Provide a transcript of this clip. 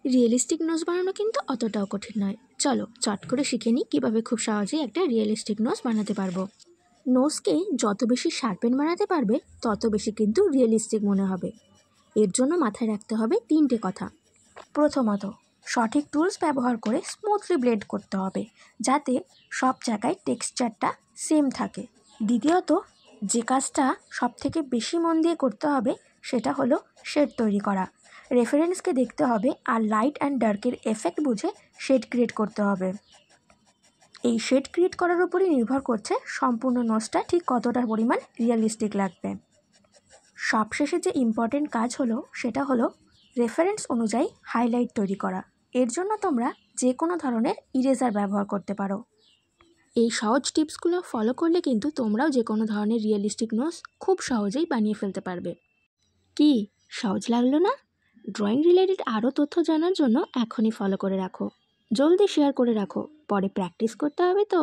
Realistic nose বানানো কিন্তু অতটাও কঠিন নয়। চলো চট করে শিখে নিই কীভাবে খুব সহজেই একটা রিয়েলিস্টিক নোজ বানাতে পারবো। নোজকে যত বেশি শার্পেন বানাতে পারবে তত বেশি কিন্তু রিয়েলিস্টিক মনে হবে। এর জন্য মাথায় রাখতে হবে 3টে কথা। প্রথমত, সঠিক টুলস ব্যবহার করে স্মুথলি ব্লেন্ড করতে হবে যাতে সব জায়গায় টেক্সচারটা সেম থাকে। দ্বিতীয়ত, যে কাজটা সবথেকে বেশি মন দিয়ে করতে হবে সেটা হলো শেড তৈরি করা। রেফারেন্সকে দেখতে হবে আর লাইট অ্যান্ড ডার্কের এফেক্ট বুঝে শেড ক্রিয়েট করতে হবে। এই শেড ক্রিয়েট করার উপরই নির্ভর করছে সম্পূর্ণ নোজটা ঠিক কতটা পরিমাণ রিয়েলিস্টিক লাগবে। সবশেষে যে ইম্পর্টেন্ট কাজ হলো সেটা হলো রেফারেন্স অনুযায়ী হাইলাইট তৈরি করা। এর জন্য তোমরা যে কোনো ধরনের ইরেজার ব্যবহার করতে পারো। এই সহজ টিপসগুলো ফলো করলে কিন্তু তোমরাও যে কোনো ধরনের রিয়েলিস্টিক নোজ খুব সহজেই বানিয়ে ফেলতে পারবে। কি সহজ লাগলো না? ড্রয়িং রিলেটেড আরও তথ্য জানার জন্য এখনই ফলো করে রাখো, জলদি শেয়ার করে রাখো, পরে প্র্যাকটিস করতে হবে তো।